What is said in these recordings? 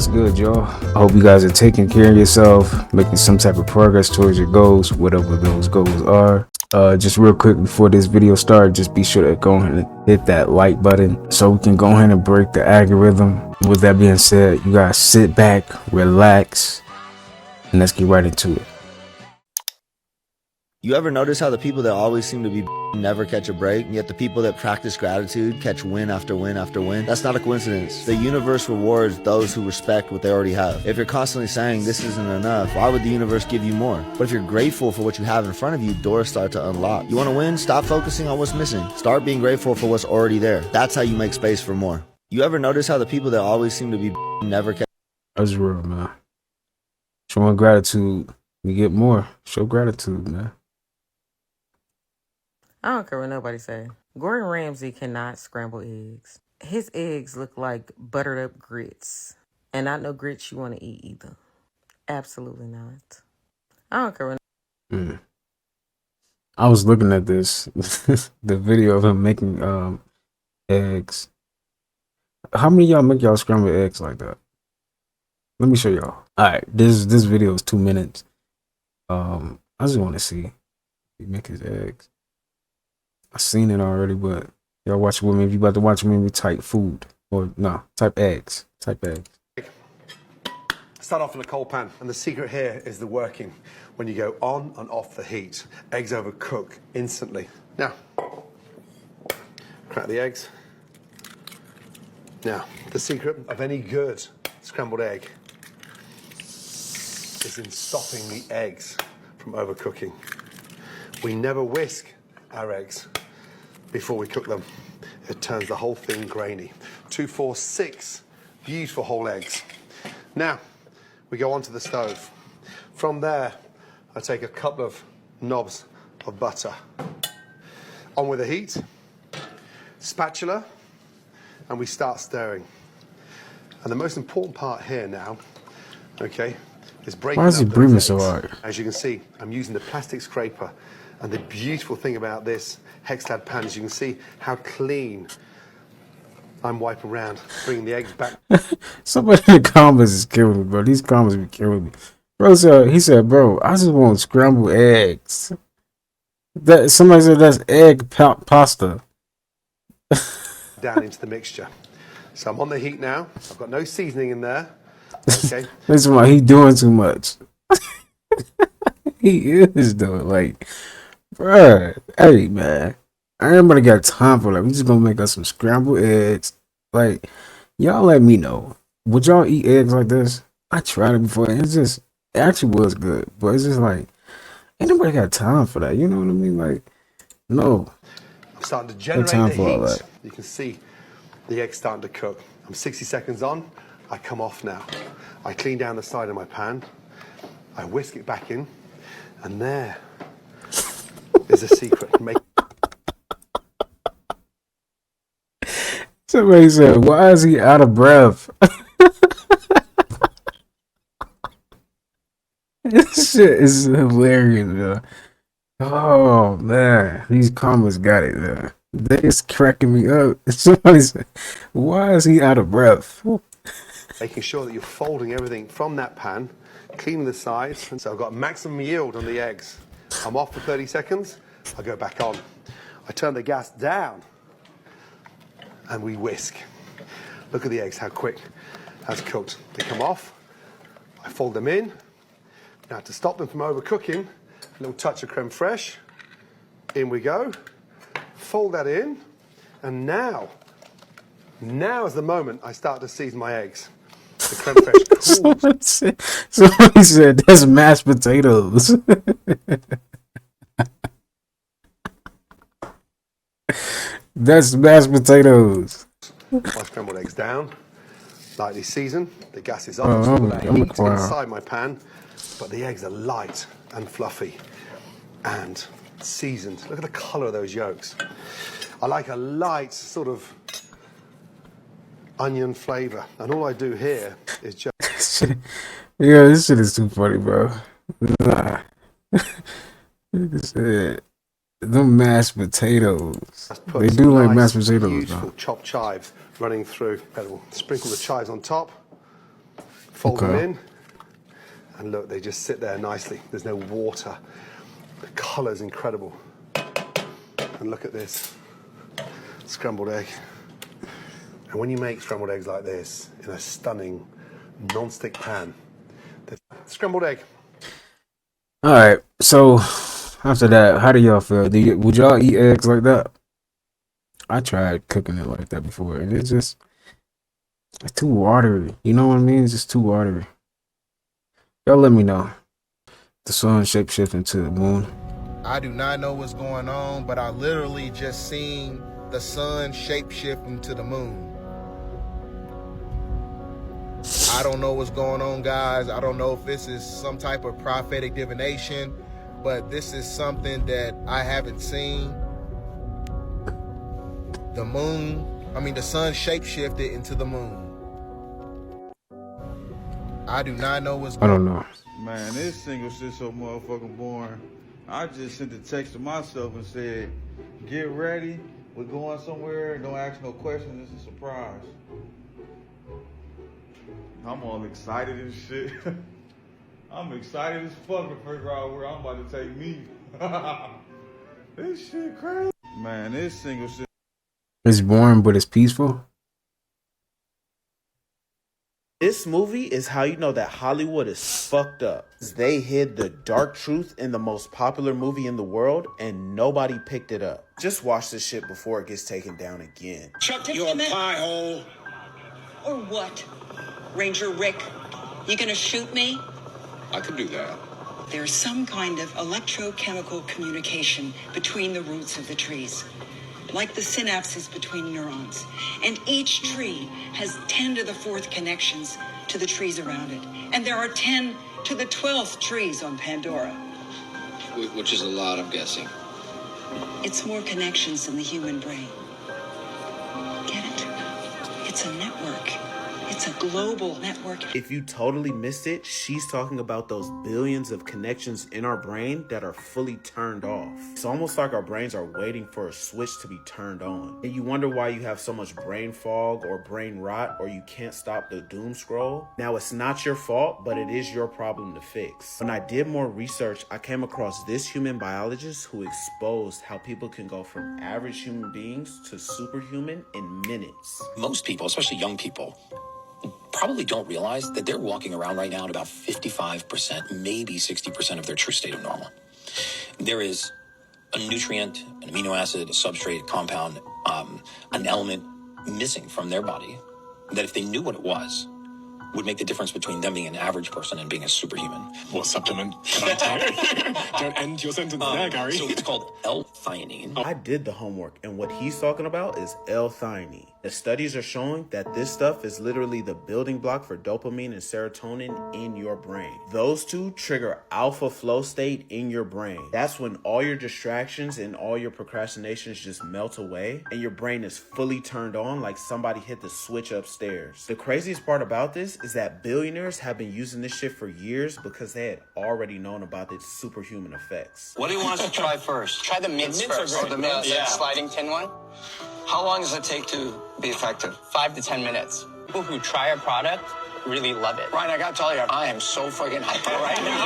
What's good, y'all? I hope you guys are taking care of yourself, making some type of progress towards your goals, whatever those goals are. Just real quick before this video starts, just be sure to go ahead and hit that like button so we can go ahead and break the algorithm. With that being said, you guys sit back, relax, and let's get right into it. You ever notice how the people that always seem to be never catch a break, and yet the people that practice gratitude catch win after win after win? That's not a coincidence. The universe rewards those who respect what they already have. If you're constantly saying this isn't enough, why would the universe give you more? But if you're grateful for what you have in front of you, doors start to unlock. You want to win? Stop focusing on what's missing. Start being grateful for what's already there. That's how you make space for more. You ever notice how the people that always seem to be never catch? That's real, man. Showing gratitude, you get more. Show gratitude, man. I don't care what nobody say. Gordon Ramsay cannot scramble eggs. His eggs look like buttered up grits. And not no grits you want to eat either. Absolutely not. I don't care what I was looking at this, the video of him making eggs. How many of y'all make y'all scrambled eggs like that? Let me show y'all. All right, this video is 2 minutes. I just want to see he make his eggs. I seen it already, but y'all watch with me. If you about to watch with me, type food or no, type eggs. Type eggs. Start off in a cold pan, and the secret here is the working. When you go on and off the heat, eggs overcook instantly. Now, crack the eggs. Now, the secret of any good scrambled egg is in stopping the eggs from overcooking. We never whisk our eggs before we cook them. It turns the whole thing grainy. 2, 4, 6 beautiful whole eggs. Now, we go onto the stove. From there, I take a couple of knobs of butter. On with the heat, spatula, and we start stirring. And the most important part here now, okay, is breaking Why is he up those breathing eggs. so hard? As you can see, I'm using the plastic scraper. And the beautiful thing about this Hextad pan is you can see how clean I'm wiping around, bringing the eggs back. Somebody in the comments is killing me, bro. These comments be killing me. Bro said, he said, bro, I just want scrambled eggs. That somebody said that's egg pasta. Down into the mixture. So I'm on the heat now. I've got no seasoning in there. Okay. This is why he doing too much. He is doing like, bruh. Hey man, I ain't nobody got time for that. We just gonna make us some scrambled eggs. Like, y'all let me know. Would y'all eat eggs like this? I tried it before. And it actually was good, but it's just like, ain't nobody got time for that. You know what I mean? Like, no. I'm starting to generate time the for all heat. that. You can see the eggs starting to cook. I'm 60 seconds on. I come off now. I clean down the side of my pan. I whisk it back in. And there is a secret. Somebody said, why is he out of breath? This shit is hilarious, man. Oh man, these comments got it, man. They is cracking me up. Somebody said, why is he out of breath? Making sure that you're folding everything from that pan, cleaning the sides. And so I've got maximum yield on the eggs. I'm off for 30 seconds. I go back on. I turn the gas down and we whisk. Look at the eggs, how quick that's cooked. They come off. I fold them in. Now to stop them from overcooking, a little touch of creme fraiche. In we go. Fold that in. And now is the moment I start to season my eggs. The creme fraiche cools. Somebody said that's mashed potatoes. That's mashed potatoes. My scrambled eggs down, lightly seasoned. The gas is on. Oh, There's I'm a heat clown. inside my pan, but the eggs are light and fluffy and seasoned. Look at the colour of those yolks. I like a light sort of onion flavour, and all I do here is just Yeah, this shit is too funny, bro. Nah. Nigga said, them mashed potatoes. put They some do like nice, mashed potatoes, beautiful though. chopped chives running through. We'll sprinkle the chives on top. Fold them Okay. in, and look, they just sit there nicely. There's no water. The colour's incredible. And look at this scrambled egg. And when you make scrambled eggs like this in a stunning non-stick pan, the scrambled egg. All right. So after that, how do y'all feel? Would y'all eat eggs like that? I tried cooking it like that before, and it's too watery. You know what I mean? It's just too watery. Y'all let me know. The sun shapeshifting to the moon. I do not know what's going on, but I literally just seen the sun shapeshifting to the moon. I don't know what's going on, guys. I don't know if this is some type of prophetic divination, but this is something that I haven't seen. The sun shapeshifted into the moon. I do not know what's I going don't on. know. Man, this single shit so motherfucking boring. I just sent a text to myself and said, get ready, we're going somewhere, don't ask no questions, it's a surprise. I'm all excited and shit. I'm excited as fuck to figure out where I'm about to take me. This shit crazy. Man, this single shit. It's boring, but it's peaceful. This movie is how you know that Hollywood is fucked up. They hid the dark truth in the most popular movie in the world and nobody picked it up. Just watch this shit before it gets taken down again. Shut your pie hole. Or what? Ranger Rick, you gonna shoot me? I could do that. There's some kind of electrochemical communication between the roots of the trees, like the synapses between neurons. And each tree has 10 to the 4th connections to the trees around it. And there are 10 to the 12th trees on Pandora. Which is a lot, I'm guessing. It's more connections than the human brain. Get it? It's a network. It's a global network. If you totally missed it, she's talking about those billions of connections in our brain that are fully turned off. It's almost like our brains are waiting for a switch to be turned on. And you wonder why you have so much brain fog or brain rot or you can't stop the doom scroll. Now, it's not your fault, but it is your problem to fix. When I did more research, I came across this human biologist who exposed how people can go from average human beings to superhuman in minutes. Most people, especially young people, probably don't realize that they're walking around right now at about 55%, maybe 60% of their true state of normal. There is a nutrient, an amino acid, a substrate, a compound, an element missing from their body that if they knew what it was, would make the difference between them being an average person and being a superhuman. What supplement can I take? Don't end your sentence there, Gary. So it's called L-theanine. I did the homework, and what he's talking about is L-theanine. The studies are showing that this stuff is literally the building block for dopamine and serotonin in your brain. Those two trigger alpha flow state in your brain. That's when all your distractions and all your procrastinations just melt away, and your brain is fully turned on like somebody hit the switch upstairs. The craziest part about this is that billionaires have been using this shit for years because they had already known about its superhuman effects. What do you want us to try first? Try the mints first. Oh, the mints? Yeah. Sliding tin one. How long does it take to be effective? 5 to 10 minutes. People who try our product really love it. Ryan, I gotta tell you, I am so fucking hyped right now.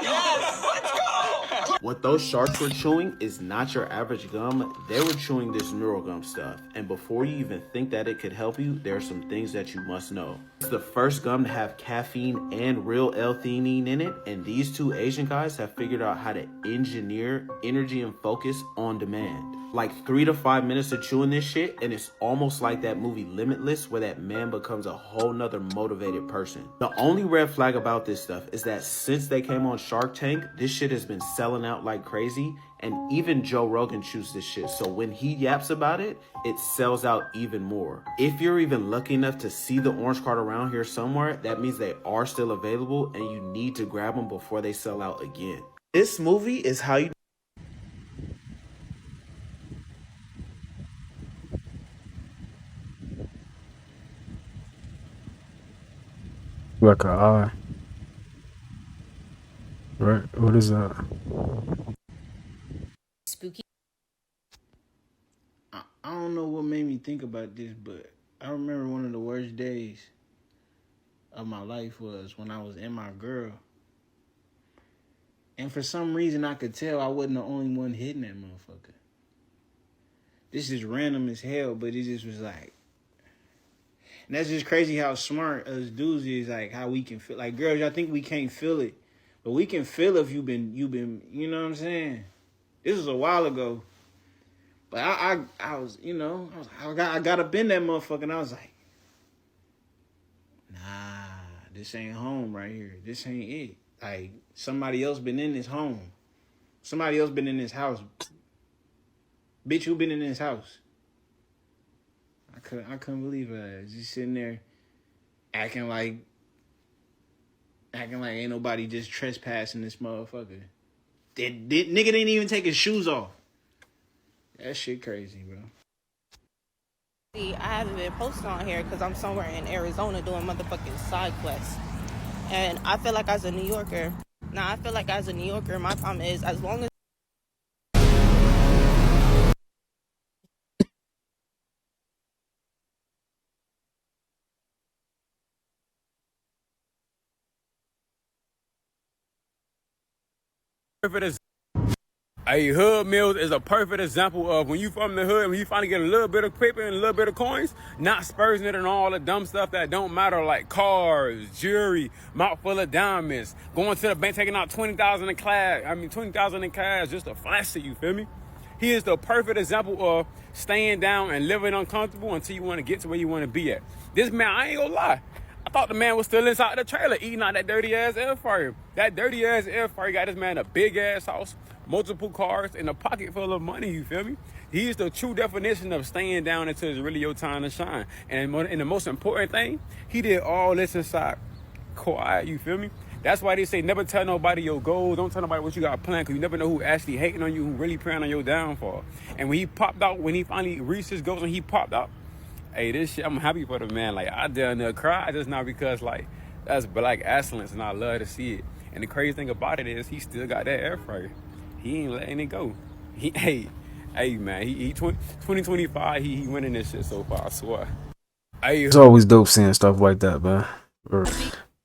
Yes. Let's go! What those sharks were chewing is not your average gum. They were chewing this neural gum stuff. And before you even think that it could help you, there are some things that you must know. It's the first gum to have caffeine and real L-theanine in it. And these two Asian guys have figured out how to engineer energy and focus on demand. Like 3 to 5 minutes of chewing this shit, and it's almost like that movie Limitless where that man becomes a whole nother motivated person. The only red flag about this stuff is that since they came on Shark Tank, this shit has been selling out like crazy, and even Joe Rogan chews this shit, so when he yaps about it, it sells out even more. If you're even lucky enough to see the orange card around here somewhere, that means they are still available and you need to grab them before they sell out again. This movie is how you Like a eye. Right? What is that? Spooky. I don't know what made me think about this, but I remember one of the worst days. of my life was when I was in my girl. And for some reason, I could tell I wasn't the only one hitting that motherfucker. This is random as hell, but it just was like... And that's just crazy how smart us dudes is, like, how we can feel. Like, girls, y'all think we can't feel it. But we can feel if you've been, you know what I'm saying? This was a while ago. But I was, you know, I got up in that motherfucker, and I was like, nah, this ain't home right here. This ain't it. Like, somebody else been in this home. Somebody else been in this house. Bitch, who been in this house? I couldn't believe it. Just sitting there acting like ain't nobody just trespassing this motherfucker. Nigga didn't even take his shoes off. That shit crazy, bro. See, I haven't been posting on here because I'm somewhere in Arizona doing motherfucking side quests. And I feel like as a New Yorker, my problem is as long as Hey, Hood Mills is a perfect example of when you from the hood, when you finally get a little bit of paper and a little bit of coins, not spursing it and all the dumb stuff that don't matter, like cars, jewelry, mouth full of diamonds, going to the bank, taking out 20,000 in cash just to flash it, you feel me? He is the perfect example of staying down and living uncomfortable until you want to get to where you want to be at. This man, I ain't gonna lie, I thought the man was still inside the trailer eating out that dirty ass air fryer. That dirty ass air fryer got this man a big ass house, multiple cars, and a pocket full of money, you feel me? He is the true definition of staying down until it's really your time to shine. And the most important thing, he did all this inside quiet, you feel me? That's why they say never tell nobody your goals, don't tell nobody what you got planned, because you never know who actually hating on you, who really praying on your downfall. And when he popped out, when he finally reached his goals and he popped out, hey, this shit, I'm happy for the man. Like, I done cry just now because, like, that's black excellence, and I love to see it. And the crazy thing about it is he still got that air fryer. He ain't letting it go. Hey, man, he 2025, he winning this shit so far, I swear. It's always dope seeing stuff like that, man.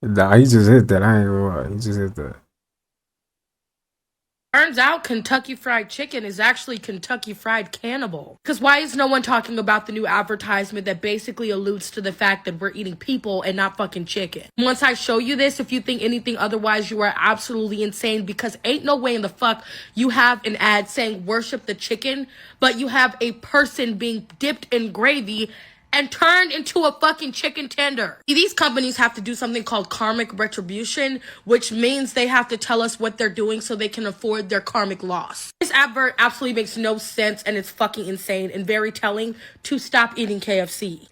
Nah, he just hit that. I ain't gonna lie. He just hit that. Turns out Kentucky Fried Chicken is actually Kentucky Fried Cannibal. Because why is no one talking about the new advertisement that basically alludes to the fact that we're eating people and not fucking chicken? Once I show you this, if you think anything otherwise, you are absolutely insane, because ain't no way in the fuck you have an ad saying worship the chicken, but you have a person being dipped in gravy and turned into a fucking chicken tender. These companies have to do something called karmic retribution, which means they have to tell us what they're doing so they can afford their karmic loss. This advert absolutely makes no sense, and it's fucking insane and very telling to stop eating KFC.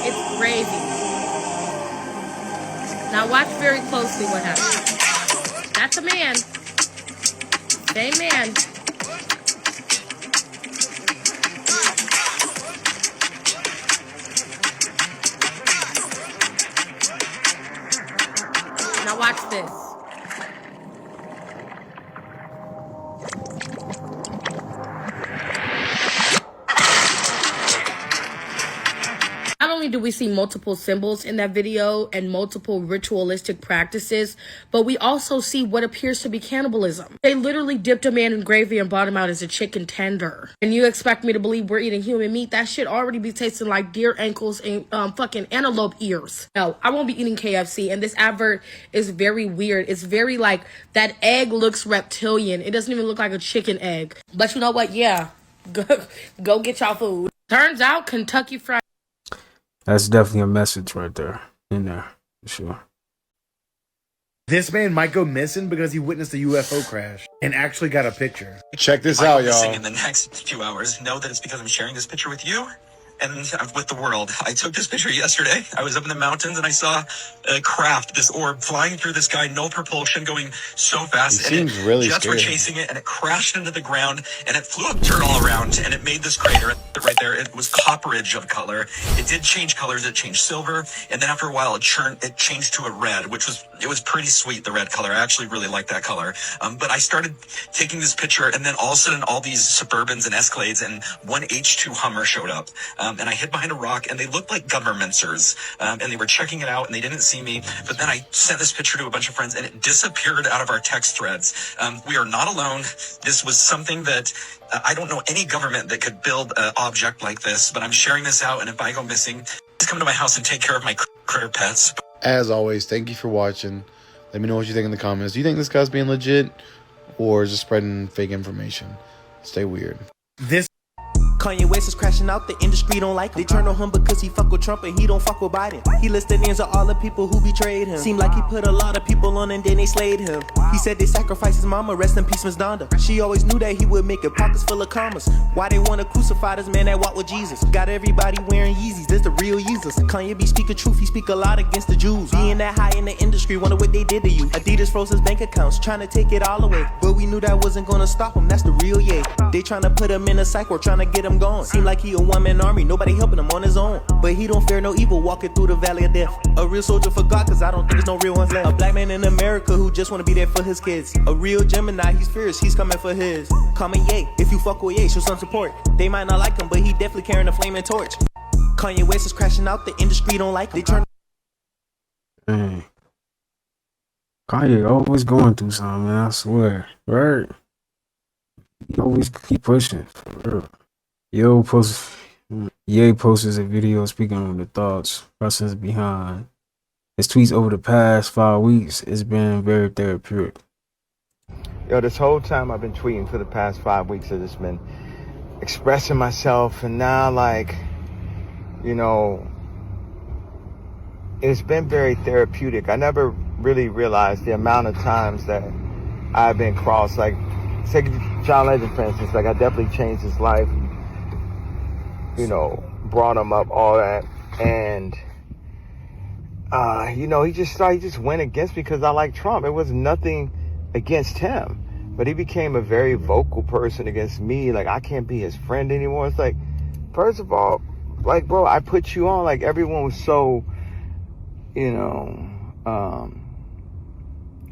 It's gravy. Now watch very closely what happens. That's a man. Same man. Now watch this. Not only do we see multiple symbols in that video and multiple ritualistic practices, but we also see what appears to be cannibalism. They literally dipped a man in gravy and brought him out as a chicken tender. And you expect me to believe we're eating human meat? That shit already be tasting like deer ankles and fucking antelope ears. No, I won't be eating KFC, and this advert is very weird. It's very like, that egg looks reptilian. It doesn't even look like a chicken egg. But you know what? Yeah, go get y'all food. Turns out Kentucky Fried... That's definitely a message right there. In there. For sure. This man might go missing because he witnessed a UFO crash and actually got a picture. Check this If I out, go missing y'all. in the next few hours, know that it's because I'm sharing this picture with you and with the world. I took this picture yesterday. I was up in the mountains and I saw a craft, this orb flying through the sky, no propulsion, going so fast. He seems really jets were scared. chasing it and it crashed into the ground and it flew up dirt all around and it made this crater right there. It was copperage of color. It did change colors. It changed silver. And then after a while, it changed to a red, it was pretty sweet, the red color. I actually really like that color. But I started taking this picture and then all of a sudden all these Suburbans and Escalades and one H2 Hummer showed up. And I hid behind a rock and they looked like governmenters. And they were checking it out and they didn't see me. But then I sent this picture to a bunch of friends and it disappeared out of our text threads. We are not alone. This was something that I don't know any government that could build an object like this, but I'm sharing this out. And if I go missing, please come to my house and take care of my critter pets. As always, thank you for watching. Let me know what you think in the comments. Do you think this guy's being legit or is just spreading fake information? Stay weird. This Kanye West is crashing out, the industry don't like him. They turn on him because he fuck with Trump and he don't fuck with Biden. He listed names of all the people who betrayed him. Seemed like he put a lot of people on and then they slayed him. He said they sacrificed his mama, rest in peace Miss Donda. She always knew that he would make it pockets full of commas. Why they wanna crucify this man that walked with Jesus? Got everybody wearing Yeezys, this the real Jesus. Kanye be speaking truth, he speak a lot against the Jews. Being that high in the industry, wonder what they did to you. Adidas froze his bank accounts, trying to take it all away. But we knew that wasn't gonna stop him, that's the real yay. They trying to put him in a psych ward, trying to get him gone. Seem like he a one-man army, nobody helping him on his own. But he don't fear no evil, walking through the valley of death. A real soldier for God, cause I don't think there's no real ones left. A black man in America who just wanna be there for his kids. A real Gemini, he's fierce, he's coming for his. Kanye, if you fuck with Ye, show some support. They might not like him, but he definitely carrying a flaming torch. Kanye West is crashing out, the industry don't like him. They turn. Dang. Kanye always going through something, man. I swear. Right? He always keep pushing. For real. Ye posted a video speaking on the thoughts, process behind his tweets over the past 5 weeks. It's been very therapeutic. Yo, this whole time I've been tweeting for the past 5 weeks, I've just been expressing myself, and now, like, you know, it's been very therapeutic. I never really realized the amount of times that I've been crossed. Like, take John Legend, for instance. Like, I definitely changed his life, you know, brought him up, all that. And, you know, he just went against me because I like Trump. It was nothing against him. But he became a very vocal person against me. Like, I can't be his friend anymore. It's like, first of all, like, bro, I put you on. Like, everyone was so, you know, I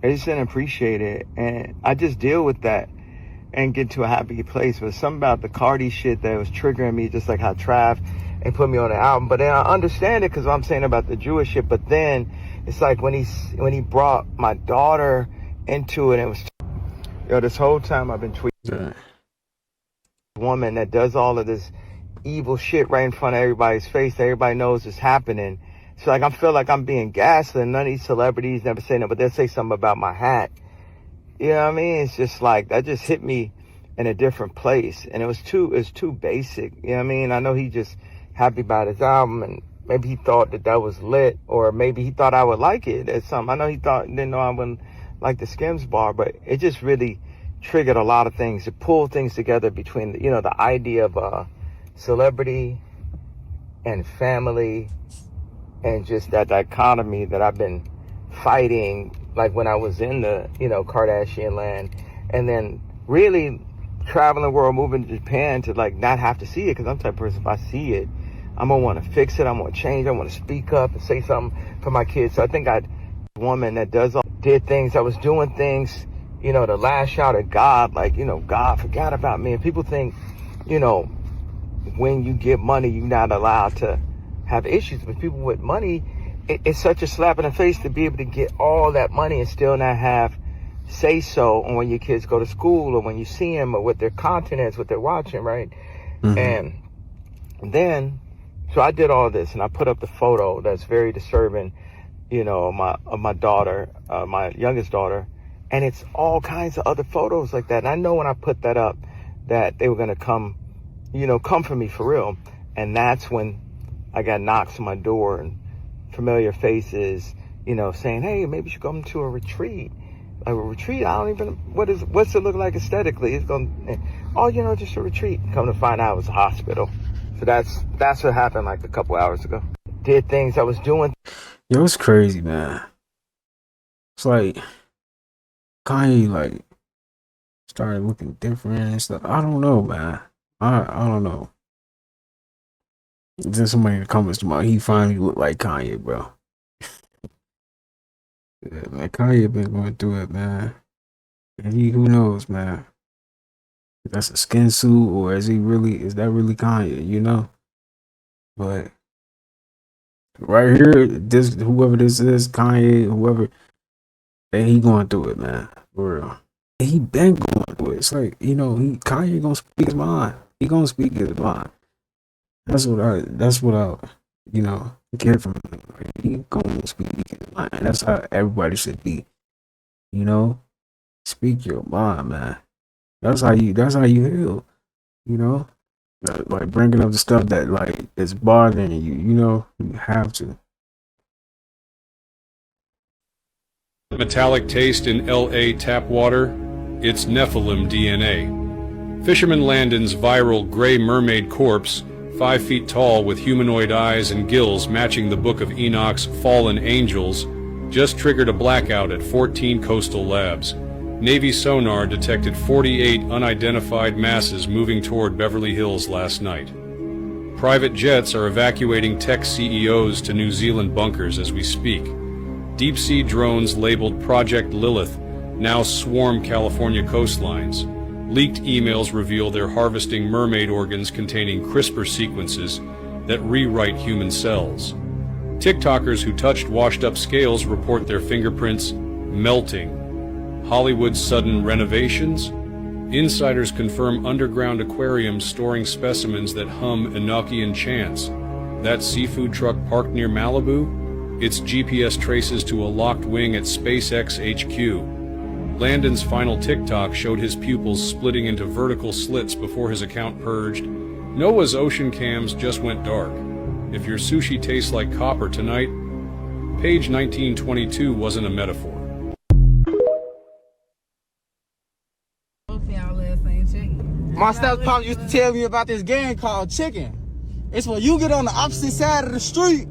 just didn't appreciate it. And I just deal with that and get to a happy place. But something about the Cardi shit that was triggering me, just like how Trav and put me on the album. But then I understand it because I'm saying about the Jewish shit. But then it's like when he brought my daughter into it, and it was, yo, this whole time I've been tweeting. Woman that does all of this evil shit right in front of everybody's face. Everybody knows it's happening. So like I feel like I'm being gaslit. None of these celebrities never say no, but they'll say something about my hat. You know what I mean? It's just like that just hit me in a different place, and it was too basic. You know what I mean? I know he just happy about his album, and maybe he thought that was lit, or maybe he thought I would like it or something. I know he didn't know I wouldn't like the Skims bar, but it just really triggered a lot of things. It pulled things together between you know, the idea of celebrity and family, and just that dichotomy that I've been fighting, like when I was in the, you know, Kardashian land, and then really traveling the world, moving to Japan to like not have to see it, because I'm the type of person, if I see it, I'm gonna want to fix it, I'm gonna change, I want to speak up and say something for my kids. So I think a woman that did things, I was doing things, you know, to lash out at God, like, you know, God forgot about me. And people think, you know, when you get money, you're not allowed to have issues. But people with money, it's such a slap in the face to be able to get all that money and still not have say so on when your kids go to school, or when you see them, or what their content is, what they're watching, right? Mm-hmm. And then, so I did all this, and I put up the photo that's very disturbing, you know, of my daughter, my youngest daughter, and it's all kinds of other photos like that. And I know when I put that up that they were gonna come for me for real. And that's when I got knocks on my door and familiar faces, saying, hey, maybe you should come to a retreat. Like a retreat, I don't even, what's it look like aesthetically? It's just a retreat. Come to find out it was a hospital. So that's what happened like a couple hours ago. Did things I was doing. Yo, it's crazy, man. It's like Kanye like started looking different and stuff. I don't know, man. I don't know. Then somebody in the comments tomorrow, he finally looked like Kanye, bro. Yeah, man, Kanye been going through it, man. And who knows, man? If that's a skin suit or is that really Kanye, But right here, whoever this is, Kanye, whoever, he going through it, man. For real. He been going through it. It's like, Kanye gonna speak his mind. He gonna speak his mind. That's what I get from him. He gonna speak his mind. That's how everybody should be. Speak your mind, man. That's how you heal. Like bringing up the stuff that like is bothering you. You have to. Metallic taste in LA tap water, it's Nephilim DNA. Fisherman Landon's viral gray mermaid corpse, 5 feet tall with humanoid eyes and gills matching the Book of Enoch's fallen angels, just triggered a blackout at 14 coastal labs. Navy sonar detected 48 unidentified masses moving toward Beverly Hills last night. Private jets are evacuating tech CEOs to New Zealand bunkers as we speak. Deep-sea drones labeled Project Lilith now swarm California coastlines. Leaked emails reveal they're harvesting mermaid organs containing CRISPR sequences that rewrite human cells. TikTokers who touched washed-up scales report their fingerprints melting. Hollywood's sudden renovations? Insiders confirm underground aquariums storing specimens that hum Enochian chants. That seafood truck parked near Malibu? Its GPS traces to a locked wing at SpaceX HQ. Landon's final TikTok showed his pupils splitting into vertical slits before his account purged. Noah's ocean cams just went dark. If your sushi tastes like copper tonight, page 1922 wasn't a metaphor. My stepfather used to tell me about this game called chicken. It's when you get on the opposite side of the street,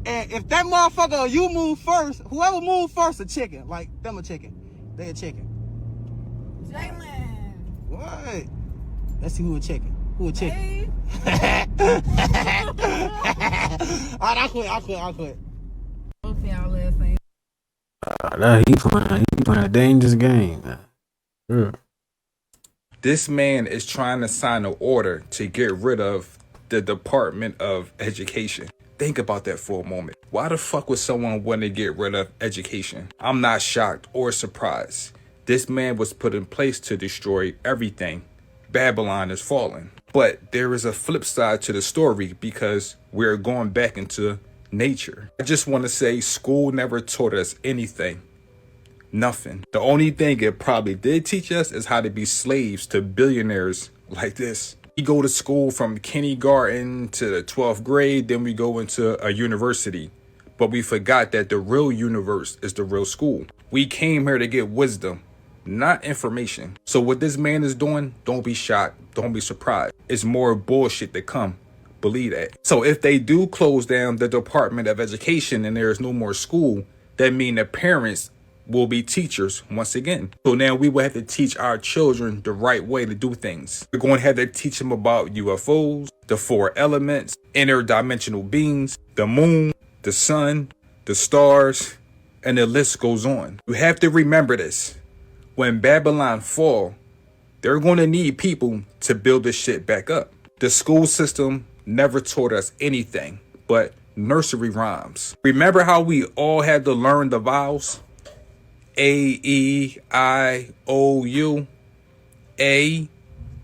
and if that motherfucker you move first, whoever move first a chicken. Like them a chicken. They a chicken. Jalen. What? Let's see who a chicken. Who a chicken? Hey. Alright, I quit. He playing a dangerous game, man. Sure. This man is trying to sign an order to get rid of the Department of Education. Think about that for a moment. Why the fuck would someone want to get rid of education? I'm not shocked or surprised. This man was put in place to destroy everything. Babylon is falling. But there is a flip side to the story because we're going back into nature. I just want to say school never taught us anything. Nothing. The only thing it probably did teach us is how to be slaves to billionaires like this. We go to school from kindergarten to the 12th grade, then we go into a university. But we forgot that the real universe is the real school. We came here to get wisdom, not information. So what this man is doing, don't be shocked, don't be surprised. It's more bullshit to come. Believe that. So if they do close down the Department of Education and there is no more school, that means the parents will be teachers once again. So now we will have to teach our children the right way to do things. We're going to have to teach them about UFOs, the 4 elements, interdimensional beings, the moon, the sun, the stars, and the list goes on. You have to remember this. When Babylon fall, they're going to need people to build this shit back up. The school system never taught us anything but nursery rhymes. Remember how we all had to learn the vowels? A, E, I, O, U. A,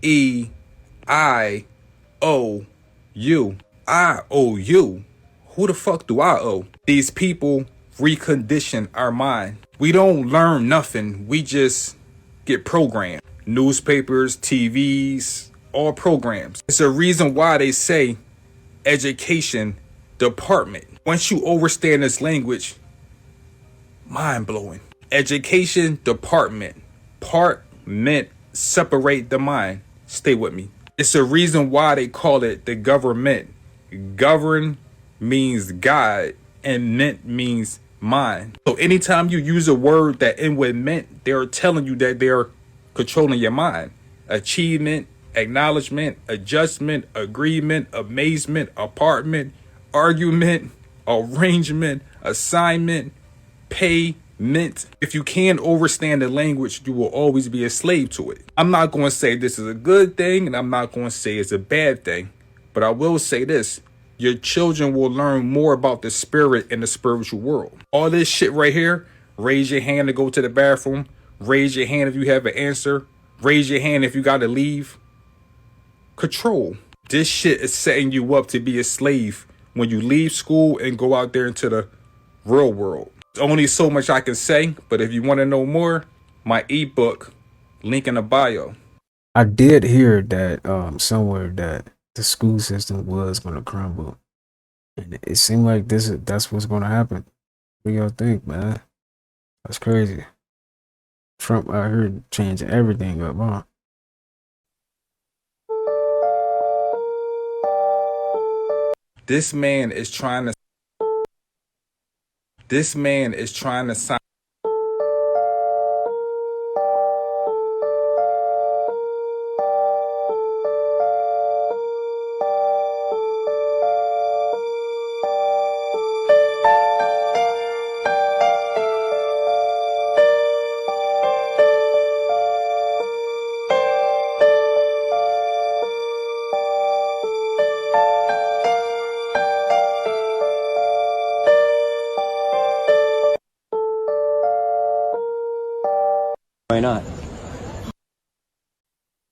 E, I, O, U. I owe you. Who the fuck do I owe? These people recondition our mind. We don't learn nothing. We just get programmed. Newspapers, TVs, all programs. It's a reason why they say education department. Once you understand this language, Mind-blowing. Education department. Partment. Separate the mind. Stay with me. It's a reason why they call it the government. Govern means God and ment means mind. So anytime you use a word that end with ment, they're telling you that they're controlling your mind. Achievement, acknowledgement, adjustment, agreement, amazement, apartment, argument, arrangement, assignment, payment. If you can't understand the language, you will always be a slave to it. I'm not going to say this is a good thing, and I'm not going to say it's a bad thing, but I will say this. Your children will learn more about the spirit and the spiritual world. All this shit right here, raise your hand to go to the bathroom, raise your hand if you have an answer, raise your hand if you got to leave. Control. This shit is setting you up to be a slave when you leave school and go out there into the real world. There's only so much I can say, but if you want to know more, my ebook, link in the bio. I did hear that somewhere that the school system was going to crumble, and it seemed like that's what's going to happen. What do y'all think, man? That's crazy. Trump out here changing everything up, huh? This man is trying to sign. Why not?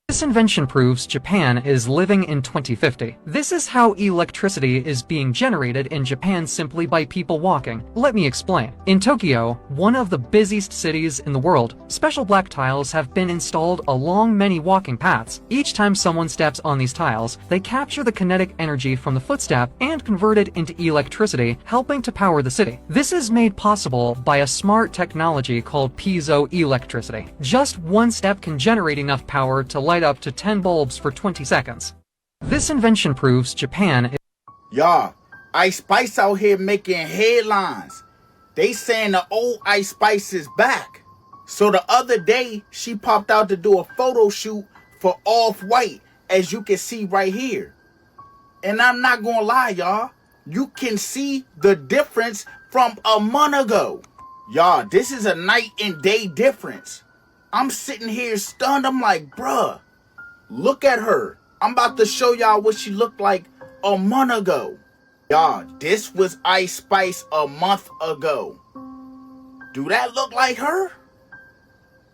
This invention proves Japan is living in 2050. This is how electricity is being generated in Japan simply by people walking. Let me explain. In Tokyo, one of the busiest cities in the world, special black tiles have been installed along many walking paths. Each time someone steps on these tiles, they capture the kinetic energy from the footstep and convert it into electricity, helping to power the city. This is made possible by a smart technology called piezoelectricity. Just one step can generate enough power to light up to 10 bulbs for 20 seconds. This invention proves Japan is... Y'all, Ice Spice out here making headlines. They saying the old Ice Spice is back. So the other day, she popped out to do a photo shoot for Off-White, as you can see right here. And I'm not gonna lie, y'all. You can see the difference from a month ago. Y'all, this is a night and day difference. I'm sitting here stunned. I'm like, bruh, look at her. I'm about to show y'all what she looked like a month ago. Y'all, this was Ice Spice a month ago. Do that look like her?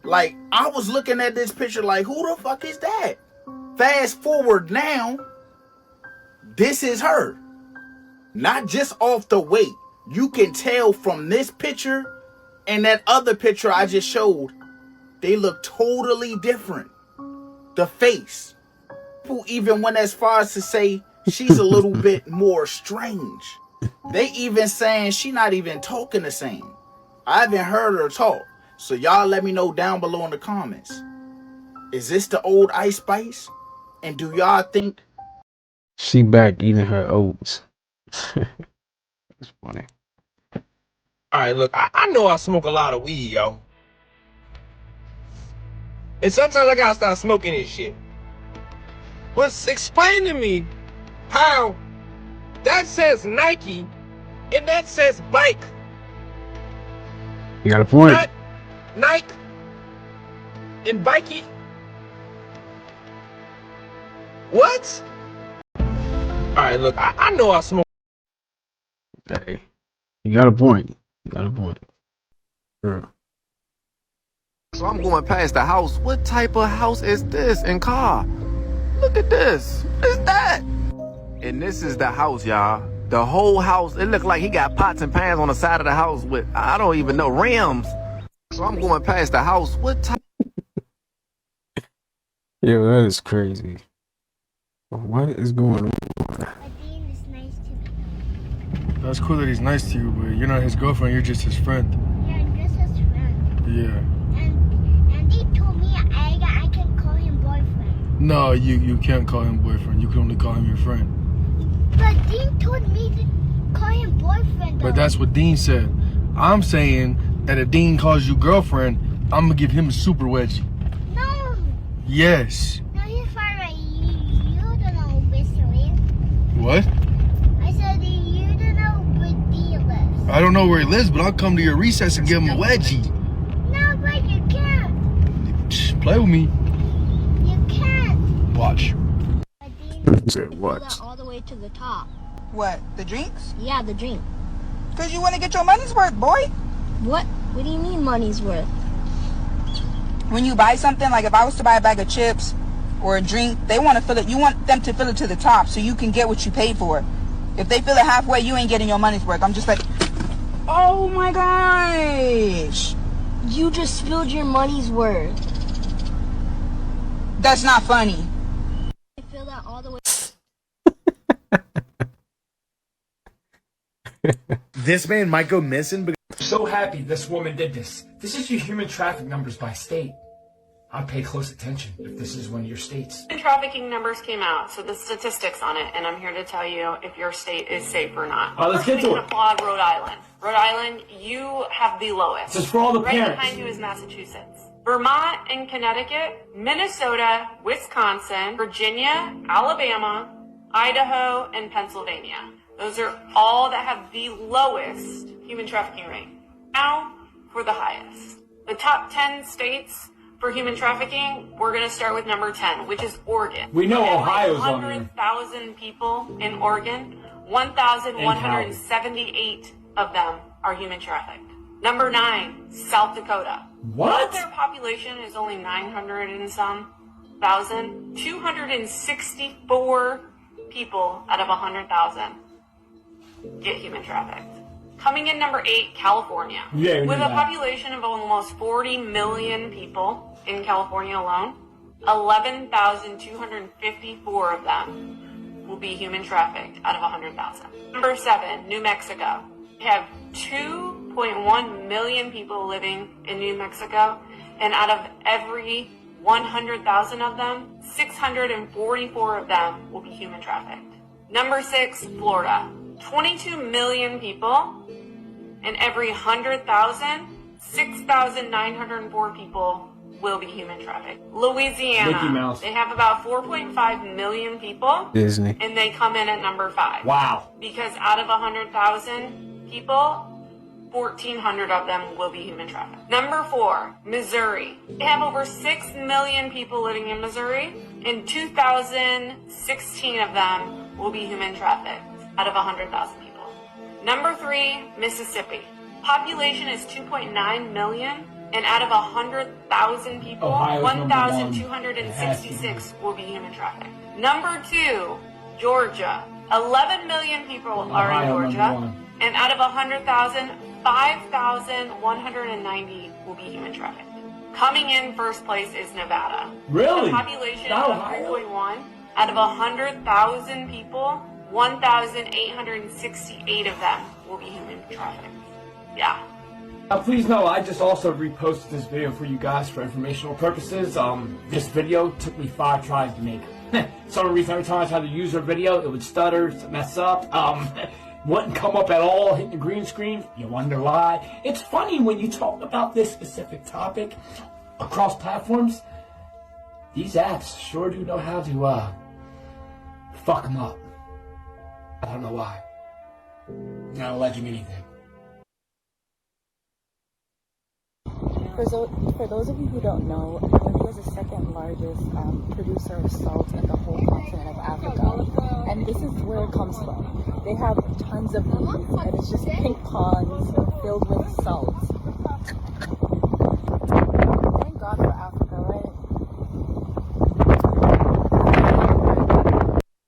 Like, I was looking at this picture like, who the fuck is that? Fast forward now, this is her. Not just off the weight. You can tell from this picture and that other picture I just showed, they look totally different. The face. People even went as far as to say she's a little bit more strange. They even saying she not even talking the same. I haven't heard her talk. So y'all let me know down below in the comments. Is this the old Ice Spice? And do y'all think She back eating her oats? That's funny. Alright, look, I know I smoke a lot of weed, yo. And sometimes I gotta start smoking this shit. But explain to me how that says Nike and that says bike. You got a point. Not Nike and Bikey. What? Alright, look, I know I smoke. Hey, you got a point. You got a point. Sure. So I'm going past the house. What type of house is this in car? Look at this. What is that? And this is the house, y'all. The whole house. It looked like he got pots and pans on the side of the house with, I don't even know, rims. So I'm going past the house. What type? Yo, that is crazy. What is going on? That's cool that he's nice to you, but you're not his girlfriend, you're just his friend. Yeah. And they told me I can call him boyfriend. No, you can't call him boyfriend. You can only call him your friend. But Dean told me to call him boyfriend, though. But that's what Dean said. I'm saying that if Dean calls you girlfriend, I'm gonna give him a super wedgie. No. Yes. No, he's far right. You don't know mystery. What? I said you don't know where Dean lives. I don't know where he lives, but I'll come to your recess and give him a wedgie. No, but you can't. Shh, play with me. You can't. Watch. Said what? All the way to the top. What? The drinks? Yeah, the drink. Because you want to get your money's worth, boy. What? What do you mean money's worth? When you buy something, like if I was to buy a bag of chips or a drink, they want to fill it. You want them to fill it to the top so you can get what you paid for. If they fill it halfway, you ain't getting your money's worth. I'm just like, oh my gosh. You just spilled your money's worth. That's not funny. I feel that all the way. This man might go missing because So happy this woman did this. This is your human traffic numbers by state. I'd pay close attention if this is one of your states. Human trafficking numbers came out, so the statistics on it, and I'm here to tell you if your state is safe or not. All right, let's get to I'm it. gonna applaud Rhode Island. Rhode Island, you have the lowest. This is for all the right parents. behind you is Massachusetts. Vermont and Connecticut, Minnesota, Wisconsin, Virginia, Alabama, Idaho, and Pennsylvania. Those are all that have the lowest human trafficking rate. Now, for the highest. The top 10 states for human trafficking, we're going to start with number 10, which is Oregon. We know And Ohio's on there. 100,000 people in Oregon, 1,178 of them are human trafficked. Number 9, South Dakota. What? Their population is only 900 and some thousand. 264 people out of 100,000 get human trafficked. Coming in number 8, California. Yeah, we with knew a that. population of almost 40 million people in California alone, 11,254 of them will be human trafficked out of 100,000. Number 7, New Mexico. We have 2.1 million people living in New Mexico, and out of every 100,000 of them, 644 of them will be human trafficked. Number 6, Florida. 22 million people, and every 100,000, 6,904 people will be human trafficked. Louisiana, Mickey Mouse. they have about 4.5 million people, Disney. and they come in at number 5. Wow. Because out of 100,000 people, 1,400 of them will be human trafficked. Number 4, Missouri. They have over 6 million people living in Missouri, and 2,016 of them will be human trafficked out of 100,000 people. Number 3, Mississippi. Population is 2.9 million, and out of 100,000 people, Ohio's number 1,266 will be human trafficked. Number 2, Georgia. 11 million people are in Ohio, Georgia, number 1. and out of 100,000, 5,190 will be human trafficked. Coming in first place is Nevada. Really? The population Not of Ohio? 3.1. Out of 100,000 people, 1,868 of them will be human trafficked. Yeah. Please know, I just also reposted this video for you guys for informational purposes. This video took me 5 tries to make. Some reason every time I tried to use a video, it would stutter, mess up, wouldn't come up at all, hitting the green screen. You wonder why. It's funny when you talk about this specific topic across platforms. These apps sure do know how to fuck them up. I don't know why. Not alleging anything. For those of you who don't know, Turkey is the second largest producer of salt in the whole continent of Africa. And this is where it comes from. They have tons of these, and it's just pink ponds filled with salt. Thank God for Africa, right?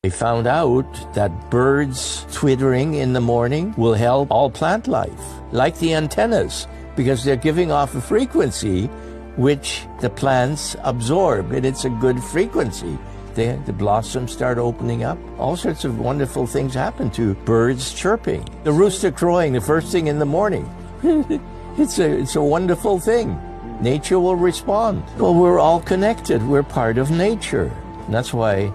They found out that birds twittering in the morning will help all plant life, like the antennas, because they're giving off a frequency which the plants absorb, and it's a good frequency. The blossoms start opening up. All sorts of wonderful things happen to birds chirping. The rooster crowing the first thing in the morning. It's a wonderful thing. Nature will respond. Well, we're all connected. We're part of nature. And that's why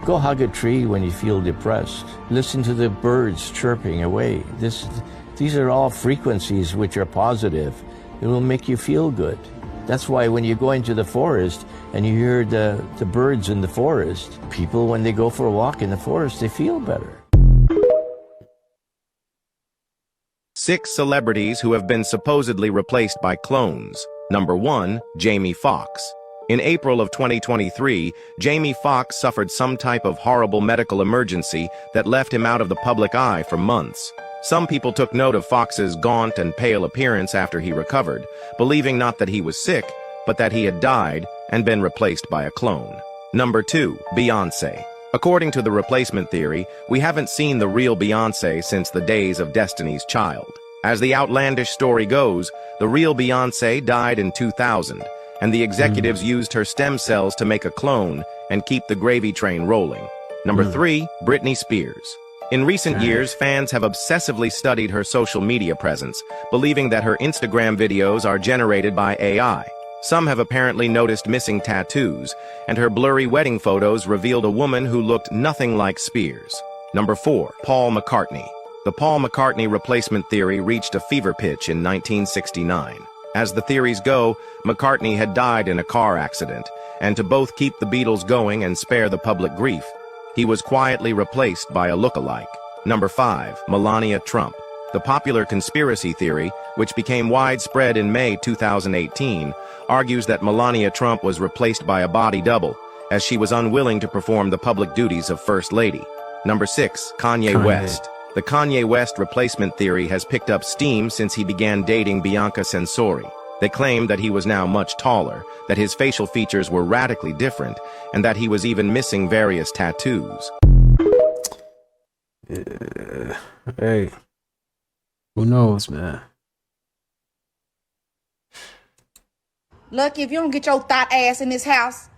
go hug a tree when you feel depressed. Listen to the birds chirping away. These are all frequencies which are positive. It will make you feel good. That's why when you go into the forest and you hear the birds in the forest, people, when they go for a walk in the forest, they feel better. 6 celebrities who have been supposedly replaced by clones. Number 1, Jamie Foxx. In April of 2023, Jamie Foxx suffered some type of horrible medical emergency that left him out of the public eye for months. Some people took note of Foxx's gaunt and pale appearance after he recovered, believing not that he was sick, but that he had died and been replaced by a clone. Number 2, Beyoncé. According to the replacement theory, we haven't seen the real Beyoncé since the days of Destiny's Child. As the outlandish story goes, the real Beyoncé died in 2000, and the executives used her stem cells to make a clone and keep the gravy train rolling. Number 3, Britney Spears. In recent years, fans have obsessively studied her social media presence, believing that her Instagram videos are generated by AI. Some have apparently noticed missing tattoos, and her blurry wedding photos revealed a woman who looked nothing like Spears. Number 4, Paul McCartney. The Paul McCartney replacement theory reached a fever pitch in 1969. As the theories go, McCartney had died in a car accident, and to both keep the Beatles going and spare the public grief, he was quietly replaced by a look-alike. Number 5, Melania Trump. The popular conspiracy theory, which became widespread in May 2018, argues that Melania Trump was replaced by a body double, as she was unwilling to perform the public duties of First Lady. Number 6, Kanye West. The Kanye West replacement theory has picked up steam since he began dating Bianca Censori. They claimed that he was now much taller, that his facial features were radically different, and that he was even missing various tattoos. Hey, who knows, man? Lucky if you don't get your thought ass in this house.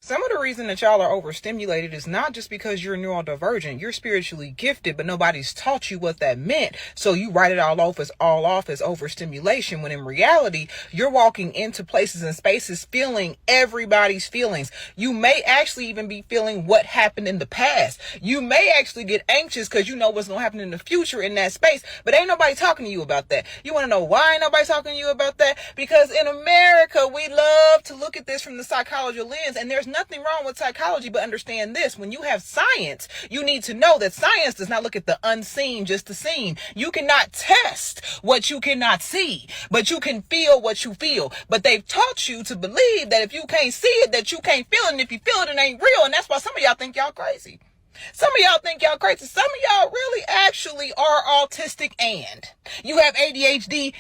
Some of the reason that y'all are overstimulated is not just because you're neurodivergent. You're spiritually gifted, but nobody's taught you what that meant. So you write it all off as overstimulation, when in reality, you're walking into places and spaces feeling everybody's feelings. You may actually even be feeling what happened in the past. You may actually get anxious because you know what's going to happen in the future in that space, but ain't nobody talking to you about that. You want to know why ain't nobody talking to you about that? Because in America, we love to look at this from the psychology lens, and there's nothing wrong with psychology, but understand this: when you have science, you need to know that science does not look at the unseen, just the seen. You cannot test what you cannot see, but you can feel what you feel. But they've taught you to believe that if you can't see it, that you can't feel it, and if you feel it, it ain't real. And that's why some of y'all think y'all crazy. Some of y'all think y'all crazy. Some of y'all really actually are autistic, and you have ADHD.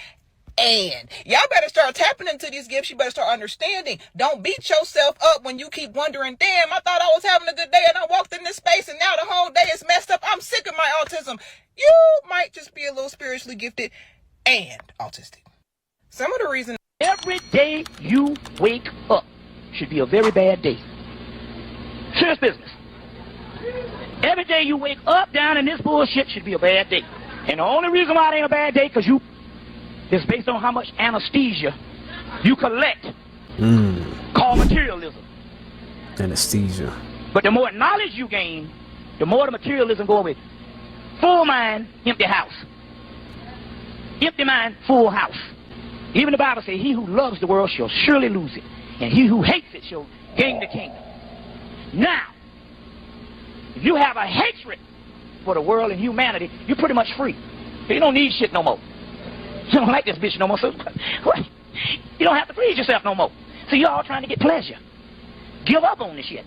And y'all better start tapping into these gifts. You better start understanding. Don't beat yourself up when you keep wondering, damn, I thought I was having a good day and I walked in this space and now the whole day is messed up. I'm sick of my autism. You might just be a little spiritually gifted and autistic. Some of the reason every day you wake up should be a very bad day. Serious business. Every day you wake up down in this bullshit should be a bad day. And the only reason why it ain't a bad day because it's based on how much anesthesia you collect, called materialism. Anesthesia. But the more knowledge you gain, the more the materialism go with. Full mind, empty house. Empty mind, full house. Even the Bible says, he who loves the world shall surely lose it, and he who hates it shall gain the kingdom. Now, if you have a hatred for the world and humanity, you're pretty much free. You don't need shit no more. You don't like this bitch no more, so you don't have to please yourself no more. So you're all trying to get pleasure. Give up on this shit.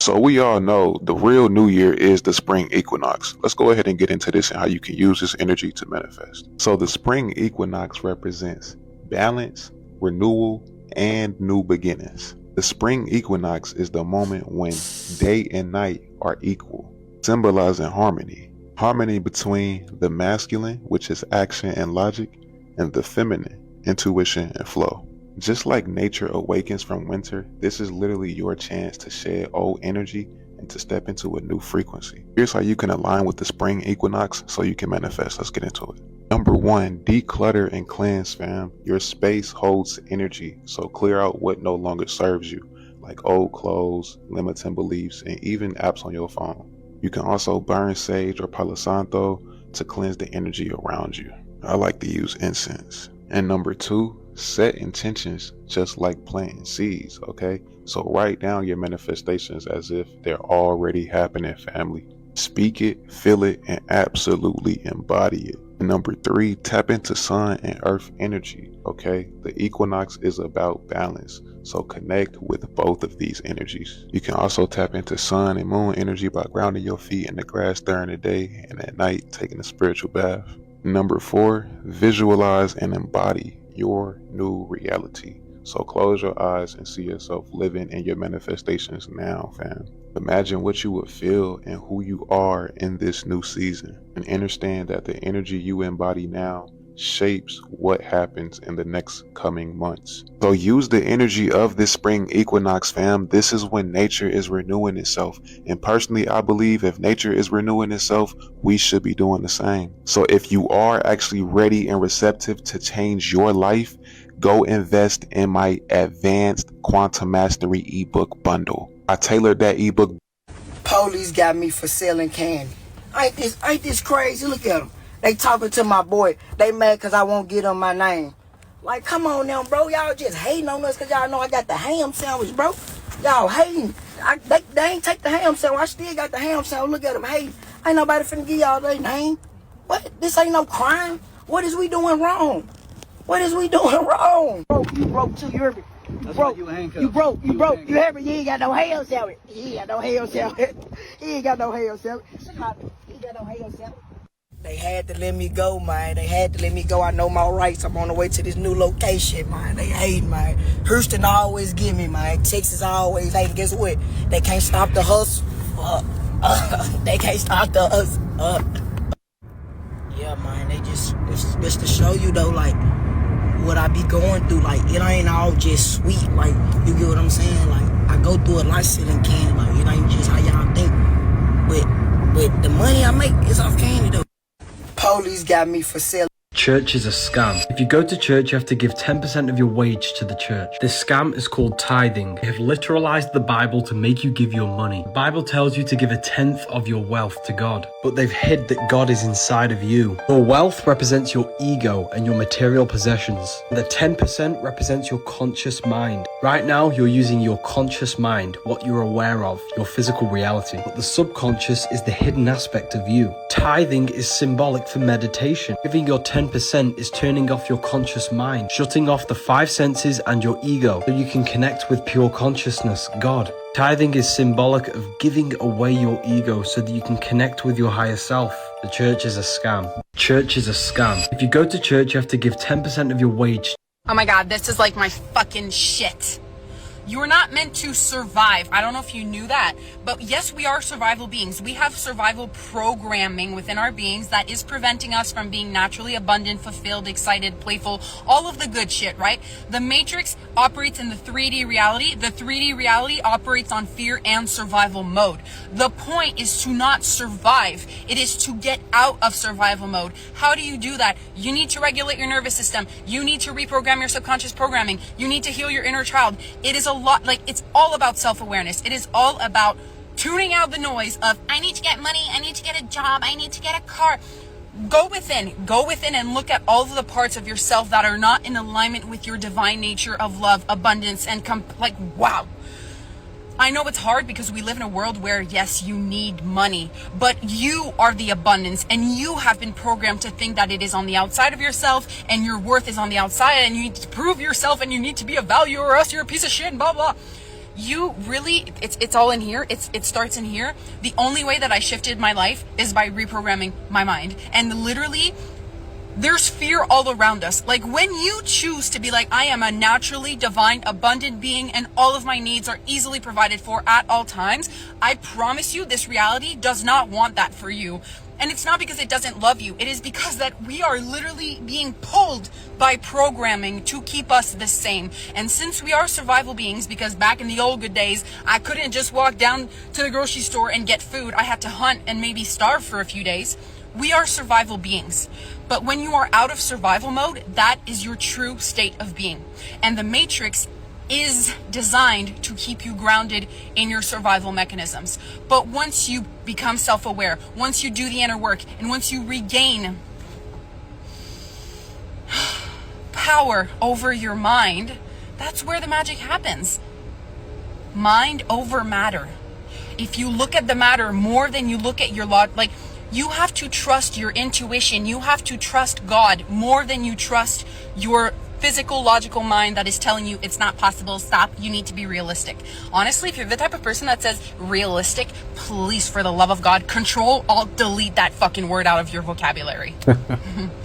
So we all know the real new year is the spring equinox. Let's go ahead and get into this and how you can use this energy to manifest. So the spring equinox represents balance, renewal, and new beginnings. The spring equinox is the moment when day and night are equal, symbolizing harmony. Harmony between the masculine, which is action and logic, and the feminine, intuition and flow. Just like nature awakens from winter, this is literally your chance to shed old energy and to step into a new frequency. Here's how you can align with the spring equinox so you can manifest. Let's get into it. Number 1, declutter and cleanse, fam. Your space holds energy, so clear out what no longer serves you, like old clothes, limiting beliefs, and even apps on your phone. You can also burn sage or palo santo to cleanse the energy around you. I like to use incense. And number 2, set intentions just like planting seeds, okay? So write down your manifestations as if they're already happening, family. Speak it, feel it, and absolutely embody it. And number 3, tap into sun and earth energy, okay? The equinox is about balance, so connect with both of these energies. You can also tap into sun and moon energy by grounding your feet in the grass during the day and at night taking a spiritual bath. Number 4, visualize and embody your new reality. So close your eyes and see yourself living in your manifestations now, fam. Imagine what you would feel and who you are in this new season, and understand that the energy you embody now shapes what happens in the next coming months. So use the energy of this spring equinox, fam. This is when nature is renewing itself, and personally I believe if nature is renewing itself, we should be doing the same. So if you are actually ready and receptive to change your life, go invest in my advanced quantum mastery ebook bundle. I tailored that ebook. Police got me for selling candy. Ain't this crazy? Look at them. They talking to my boy. They mad because I won't get them my name. Like, come on now, bro. Y'all just hating on us because y'all know I got the ham sandwich, bro. Y'all hating. They ain't take the ham sandwich. I still got the ham sandwich. Look at them hating. Ain't nobody finna give y'all their name. What? This ain't no crime. What is we doing wrong? What is we doing wrong? Bro, you broke too. You heard me? You broke. You broke. You broke. You heard me? You ain't got no ham sandwich. He ain't got no ham sandwich. He ain't got no ham sandwich. He ain't got no ham sandwich. They had to let me go, man. They had to let me go. I know my rights. I'm on the way to this new location, man. They hate, man. Houston always give me, man. Texas always hate. Guess what? They can't stop the hustle. They can't stop the hustle. Yeah, man. They just to show you though, like what I be going through. Like it ain't all just sweet. Like you get what I'm saying? Like I go through a lot selling candy. Like it ain't just how y'all think. But the money I make is off candy though. Police got me for selling. Church is a scam. If you go to church, you have to give 10% of your wage to the church. This scam is called tithing. They have literalized the Bible to make you give your money. The Bible tells you to give 1/10 of your wealth to God, but they've hid that God is inside of you. Your wealth represents your ego and your material possessions. The 10% represents your conscious mind. Right now, you're using your conscious mind, what you're aware of, your physical reality. But the subconscious is the hidden aspect of you. Tithing is symbolic for meditation. Giving your 10% is turning off your conscious mind, shutting off the 5 senses and your ego so you can connect with pure consciousness, God. Tithing is symbolic of giving away your ego so that you can connect with your higher self. The church is a scam. Church is a scam. If you go to church, you have to give 10% of your wage. Oh my god, this is like my fucking shit. You're not meant to survive. I don't know if you knew that, but yes, we are survival beings. We have survival programming within our beings that is preventing us from being naturally abundant, fulfilled, excited, playful, all of the good shit, right? The Matrix operates in the 3D reality. The 3D reality operates on fear and survival mode. The point is to not survive. It is to get out of survival mode. How do you do that? You need to regulate your nervous system. You need to reprogram your subconscious programming. You need to heal your inner child. It is a lot, like it's all about self-awareness. It is all about tuning out the noise of I need to get money, I need to get a job, I need to get a car. Go within and look at all of the parts of yourself that are not in alignment with your divine nature of love, abundance, and like wow. I know it's hard because we live in a world where yes, you need money, but you are the abundance and you have been programmed to think that it is on the outside of yourself and your worth is on the outside and you need to prove yourself and you need to be of value or else you're a piece of shit and blah blah. You really, it's all in here. It starts in here. The only way that I shifted my life is by reprogramming my mind. And literally There's fear all around us. Like when you choose to be like, I am a naturally divine, abundant being and all of my needs are easily provided for at all times, I promise you this reality does not want that for you. And it's not because it doesn't love you. It is because that we are literally being pulled by programming to keep us the same. And since we are survival beings, because back in the old good days, I couldn't just walk down to the grocery store and get food. I had to hunt and maybe starve for a few days. We are survival beings. But when you are out of survival mode, that is your true state of being. And the Matrix is designed to keep you grounded in your survival mechanisms. But once you become self-aware, once you do the inner work, and once you regain power over your mind, that's where the magic happens. Mind over matter. If you look at the matter more than you look at your lot, like, you have to trust your intuition. You have to trust God more than you trust your physical, logical mind that is telling you it's not possible, stop, you need to be realistic. Honestly, if you're the type of person that says realistic, please, for the love of God, Control, Alt, delete that fucking word out of your vocabulary.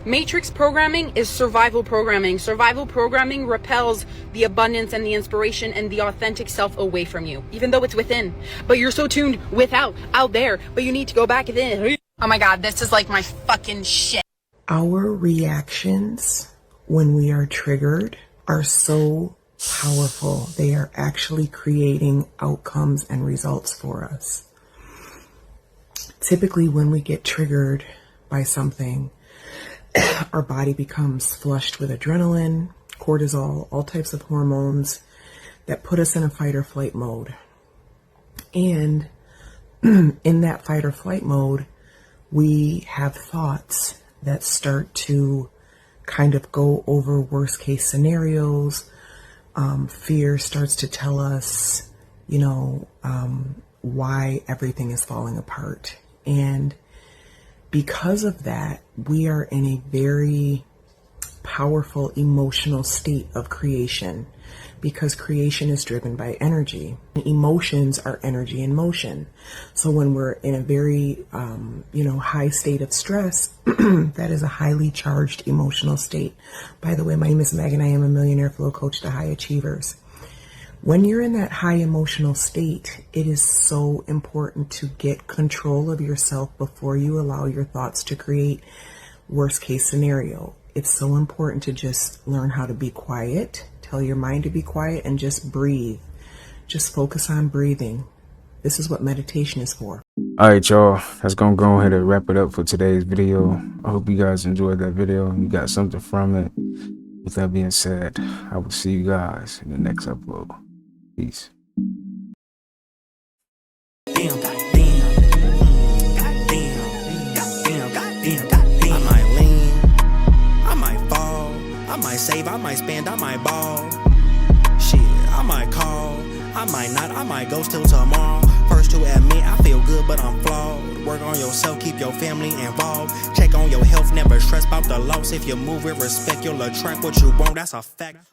Matrix programming is survival programming. Survival programming repels the abundance and the inspiration and the authentic self away from you, even though it's within. But you're so tuned without, out there, but you need to go back in. Oh my God, this is like my fucking shit. Our reactions when we are triggered are so powerful. They are actually creating outcomes and results for us. Typically, when we get triggered by something, our body becomes flushed with adrenaline, cortisol, all types of hormones that put us in a fight or flight mode. And in that fight or flight mode, we have thoughts that start to kind of go over worst case scenarios. Fear starts to tell us, why everything is falling apart. And because of that, we are in a very powerful emotional state of creation, because creation is driven by energy. Emotions are energy in motion. So when we're in a very, high state of stress, that is a highly charged emotional state. By the way, my name is Megan. I am a millionaire flow coach to high achievers. When you're in that high emotional state, it is so important to get control of yourself before you allow your thoughts to create worst case scenario. It's so important to just learn how to be quiet, tell your mind to be quiet, and just breathe. Just focus on breathing. This is what meditation is for. All right, y'all. That's going to go ahead and wrap it up for today's video. I hope you guys enjoyed that video and you got something from it. With that being said, I will see you guys in the next upload. Peace. I might save, I might spend, I might ball. Shit, I might call, I might not, I might ghost till tomorrow. First to admit, I feel good, but I'm flawed. Work on yourself, keep your family involved. Check on your health, never stress about the loss. If you move with respect, you'll attract what you want, that's a fact.